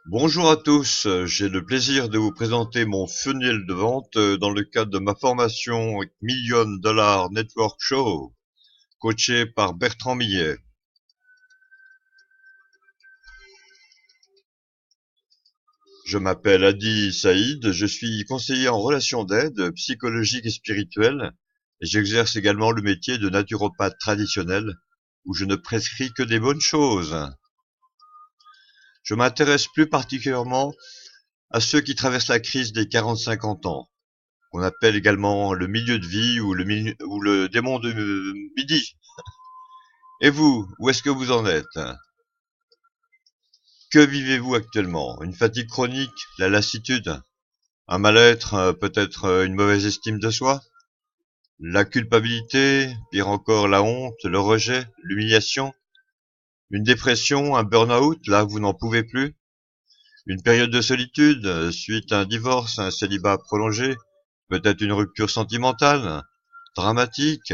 Bonjour à tous, j'ai le plaisir de vous présenter mon funnel de vente dans le cadre de ma formation Million Dollar Network Show, coaché par Bertrand Millet. Je m'appelle Hadi Saïd, je suis conseiller en relations d'aide psychologique et spirituelle et j'exerce également le métier de naturopathe traditionnel où je ne prescris que des bonnes choses. Je m'intéresse plus particulièrement à ceux qui traversent la crise des 40-50 ans, qu'on appelle également le milieu de vie ou le démon de midi. Et vous, où est-ce que vous en êtes? Que vivez-vous actuellement? Une fatigue chronique, la lassitude, un mal-être, peut-être une mauvaise estime de soi, la culpabilité, pire encore la honte, le rejet, l'humiliation, une dépression, un burn-out, là vous n'en pouvez plus, une période de solitude suite à un divorce, un célibat prolongé, peut-être une rupture sentimentale, dramatique,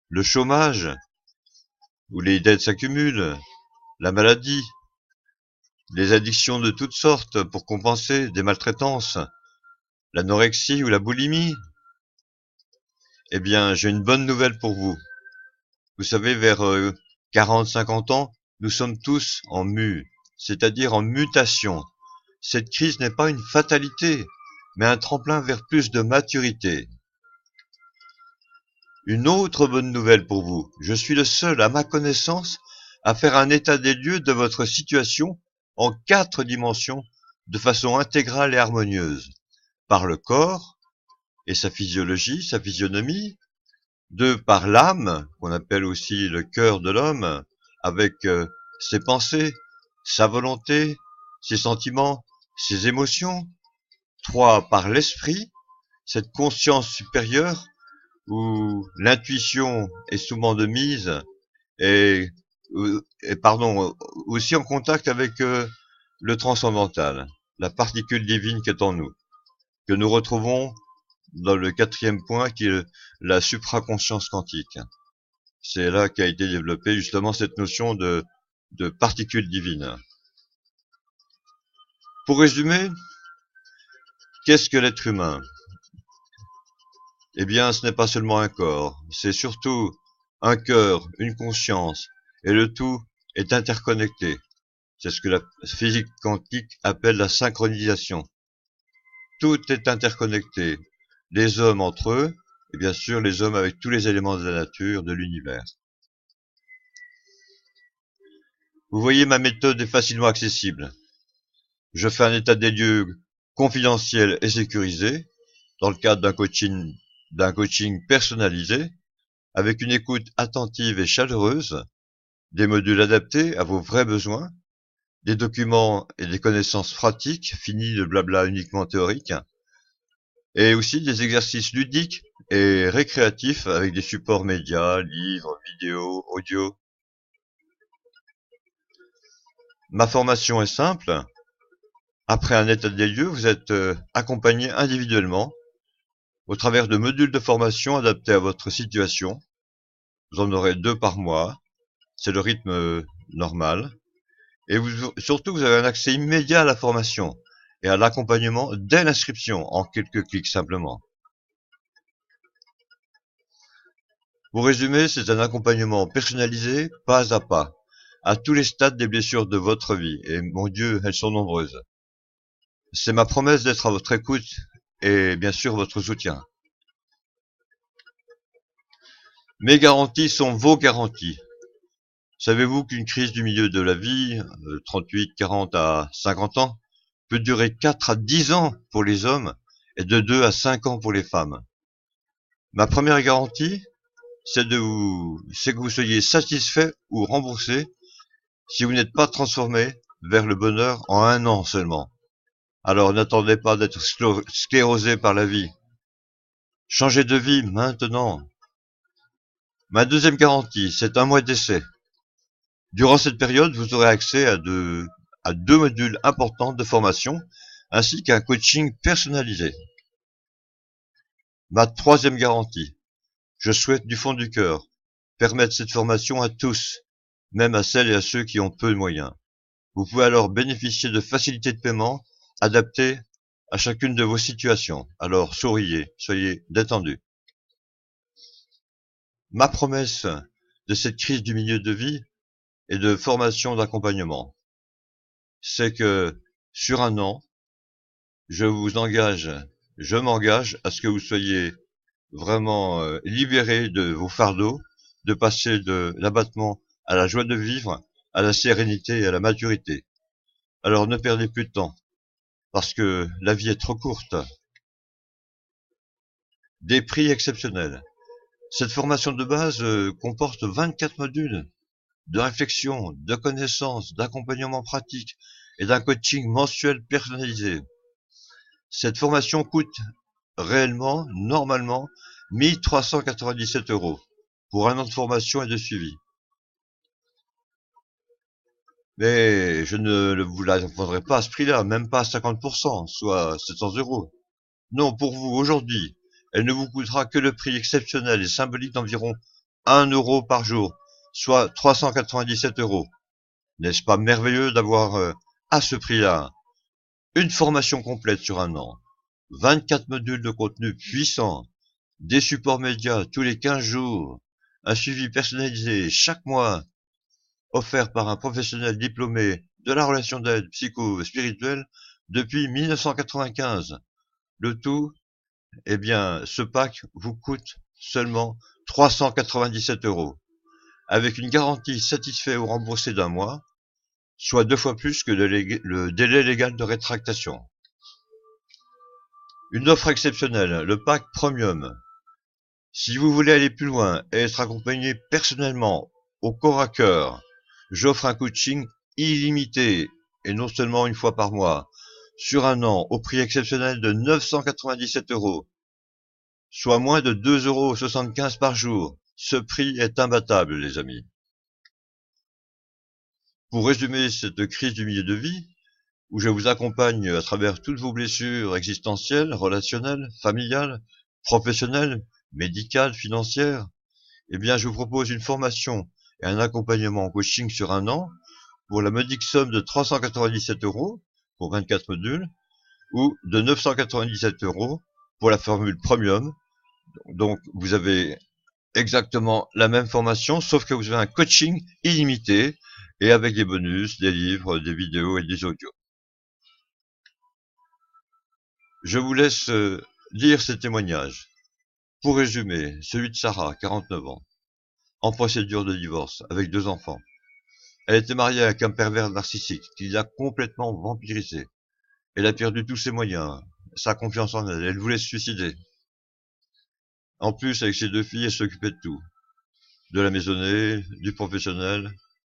le chômage, où les dettes s'accumulent, la maladie, les addictions de toutes sortes pour compenser, des maltraitances, l'anorexie ou la boulimie. Eh bien, j'ai une bonne nouvelle pour vous. Vous savez, vers 40-50 ans, nous sommes tous en c'est-à-dire en mutation. Cette crise n'est pas une fatalité, mais un tremplin vers plus de maturité. Une autre bonne nouvelle pour vous. Je suis le seul, à ma connaissance, à faire un état des lieux de votre situation en 4 dimensions de façon intégrale et harmonieuse. Par le corps et sa physiologie, sa physionomie. 2, par l'âme, qu'on appelle aussi le cœur de l'homme, avec ses pensées, sa volonté, ses sentiments, ses émotions. 3, par l'esprit, cette conscience supérieure où l'intuition est souvent de mise et, aussi en contact avec le transcendantal, la particule divine qui est en nous, que nous retrouvons dans le 4e point qui est la supraconscience quantique. C'est là qu'a été développée justement cette notion de particule divine. Pour résumer, qu'est-ce que l'être humain? Eh bien, ce n'est pas seulement un corps, c'est surtout un cœur, une conscience, et le tout est interconnecté. C'est ce que la physique quantique appelle la synchronisation. Tout est interconnecté, les hommes entre eux, et bien sûr les hommes avec tous les éléments de la nature, de l'univers. Vous voyez, ma méthode est facilement accessible. Je fais un état des lieux confidentiel et sécurisé, dans le cadre d'un coaching personnalisé, avec une écoute attentive et chaleureuse, des modules adaptés à vos vrais besoins, des documents et des connaissances pratiques, finis de blabla uniquement théorique, et aussi des exercices ludiques et récréatifs avec des supports médias, livres, vidéos, audio. Ma formation est simple. Après un état des lieux, vous êtes accompagné individuellement au travers de modules de formation adaptés à votre situation. Vous en aurez 2 par mois. C'est le rythme normal. Et surtout, vous avez un accès immédiat à la formation et à l'accompagnement dès l'inscription, en quelques clics simplement. Pour résumer, c'est un accompagnement personnalisé, pas à tous les stades des blessures de votre vie. Et mon Dieu, elles sont nombreuses. C'est ma promesse d'être à votre écoute et bien sûr votre soutien. Mes garanties sont vos garanties. Savez-vous qu'une crise du milieu de la vie, 38, 40 à 50 ans, peut durer 4 à 10 ans pour les hommes et de 2 à 5 ans pour les femmes? Ma première garantie, c'est que vous soyez satisfait ou remboursé si vous n'êtes pas transformé vers le bonheur en 1 an seulement. Alors n'attendez pas d'être sclérosé par la vie. Changez de vie maintenant. Ma deuxième garantie, c'est 1 mois d'essai. Durant cette période, vous aurez accès à deux modules importants de formation, ainsi qu'un coaching personnalisé. Ma troisième garantie, je souhaite du fond du cœur permettre cette formation à tous, même à celles et à ceux qui ont peu de moyens. Vous pouvez alors bénéficier de facilités de paiement adaptées à chacune de vos situations. Alors souriez, soyez détendus. Ma promesse de cette crise du milieu de vie et de formation d'accompagnement, c'est que sur un an, je m'engage à ce que vous soyez vraiment libérés de vos fardeaux, de passer de l'abattement à la joie de vivre, à la sérénité et à la maturité. Alors ne perdez plus de temps, parce que la vie est trop courte. Des prix exceptionnels. Cette formation de base comporte 24 modules de réflexion, de connaissances, d'accompagnement pratique et d'un coaching mensuel personnalisé. Cette formation coûte réellement, normalement, 1397 € pour un an de formation et de suivi. Mais je ne vous la vendrai pas à ce prix-là, même pas à 50%, soit 700 €. Non, pour vous, aujourd'hui, elle ne vous coûtera que le prix exceptionnel et symbolique d'environ 1 € par jour, soit 397 €. N'est-ce pas merveilleux d'avoir à ce prix-là une formation complète sur un an, 24 modules de contenu puissant, des supports médias tous les 15 jours, un suivi personnalisé chaque mois, offert par un professionnel diplômé de la relation d'aide psycho-spirituelle depuis 1995. Le tout, eh bien, ce pack vous coûte seulement 397 €, avec une garantie satisfait ou remboursée d'un mois, soit 2 fois plus que le délai légal de rétractation. Une offre exceptionnelle, le pack Premium. Si vous voulez aller plus loin et être accompagné personnellement au corps à cœur, j'offre un coaching illimité et non seulement une fois par mois, sur un an au prix exceptionnel de 997 €, soit moins de 2,75 € par jour. Ce prix est imbattable, les amis. Pour résumer cette crise du milieu de vie, où je vous accompagne à travers toutes vos blessures existentielles, relationnelles, familiales, professionnelles, médicales, financières, eh bien, je vous propose une formation et un accompagnement en coaching sur un an pour la modique somme de 397 € pour 24 modules ou de 997 € pour la formule Premium. Donc, vous avez exactement la même formation, sauf que vous avez un coaching illimité et avec des bonus, des livres, des vidéos et des audios. Je vous laisse lire ces témoignages. Pour résumer, celui de Sarah, 49 ans, en procédure de divorce, avec 2 enfants. Elle était mariée avec un pervers narcissique qui l'a complètement vampirisée. Elle a perdu tous ses moyens, sa confiance en elle, elle voulait se suicider. En plus, avec ses 2 filles, elle s'occupait de tout. De la maisonnée, du professionnel,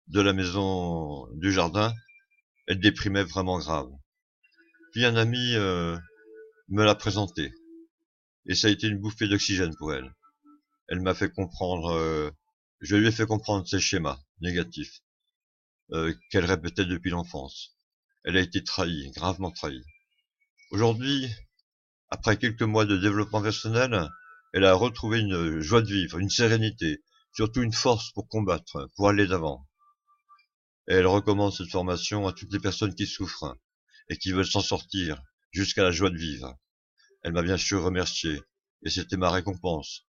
de la maison, du jardin. Elle déprimait vraiment grave. Puis un ami me l'a présenté. Et ça a été une bouffée d'oxygène pour elle. Elle m'a fait comprendre, je lui ai fait comprendre ses schémas négatifs qu'elle répétait depuis l'enfance. Elle a été trahie, gravement trahie. Aujourd'hui, après quelques mois de développement personnel, elle a retrouvé une joie de vivre, une sérénité, surtout une force pour combattre, pour aller d'avant. Et elle recommande cette formation à toutes les personnes qui souffrent et qui veulent s'en sortir jusqu'à la joie de vivre. Elle m'a bien sûr remercié et c'était ma récompense.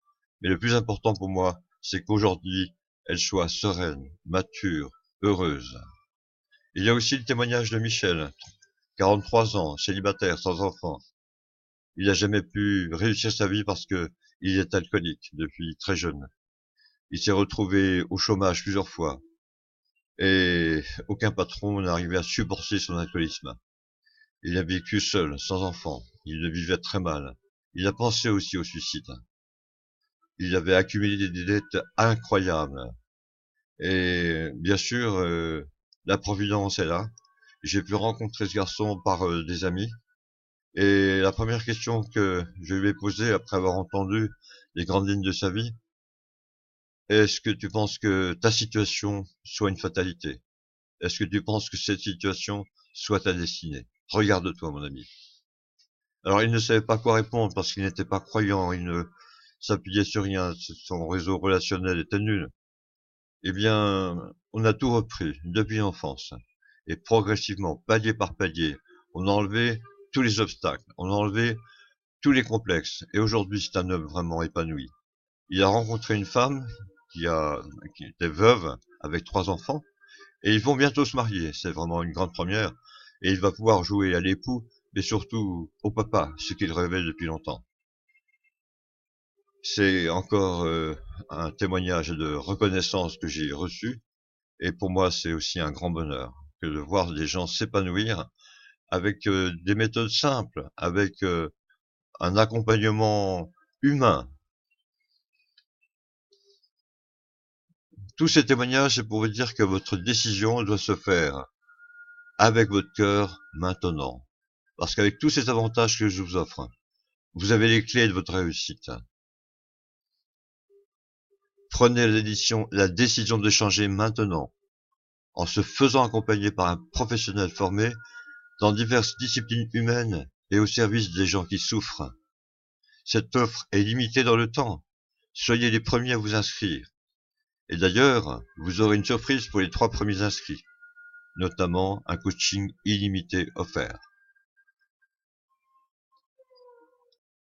Mais le plus important pour moi, c'est qu'aujourd'hui, elle soit sereine, mature, heureuse. Il y a aussi le témoignage de Michel, 43 ans, célibataire, sans enfant. Il n'a jamais pu réussir sa vie parce que il est alcoolique depuis très jeune. Il s'est retrouvé au chômage plusieurs fois et aucun patron n'arrivait à supporter son alcoolisme. Il a vécu seul, sans enfant. Il le vivait très mal. Il a pensé aussi au suicide. Il avait accumulé des dettes incroyables. Et bien sûr, la providence est là. J'ai pu rencontrer ce garçon par des amis. Et la première question que je lui ai posée après avoir entendu les grandes lignes de sa vie, est-ce que tu penses que ta situation soit une fatalité? Est-ce que tu penses que cette situation soit ta destinée? Regarde-toi, mon ami. Alors, il ne savait pas quoi répondre parce qu'il n'était pas croyant, il ne s'appuyait sur rien, son réseau relationnel était nul. Eh bien, on a tout repris depuis l'enfance. Et progressivement, palier par palier, on a enlevé tous les obstacles, on a enlevé tous les complexes. Et aujourd'hui, c'est un homme vraiment épanoui. Il a rencontré une femme qui était veuve avec 3 enfants, et ils vont bientôt se marier. C'est vraiment une grande première. Et il va pouvoir jouer à l'époux, mais surtout au papa, ce qu'il rêvait depuis longtemps. C'est encore un témoignage de reconnaissance que j'ai reçu, et pour moi, c'est aussi un grand bonheur que de voir des gens s'épanouir avec des méthodes simples, avec un accompagnement humain. Tous ces témoignages, c'est pour vous dire que votre décision doit se faire avec votre cœur maintenant. Parce qu'avec tous ces avantages que je vous offre, vous avez les clés de votre réussite. Prenez la décision de changer maintenant, en se faisant accompagner par un professionnel formé dans diverses disciplines humaines et au service des gens qui souffrent. Cette offre est limitée dans le temps. Soyez les premiers à vous inscrire. Et d'ailleurs, vous aurez une surprise pour les 3 premiers inscrits, notamment un coaching illimité offert.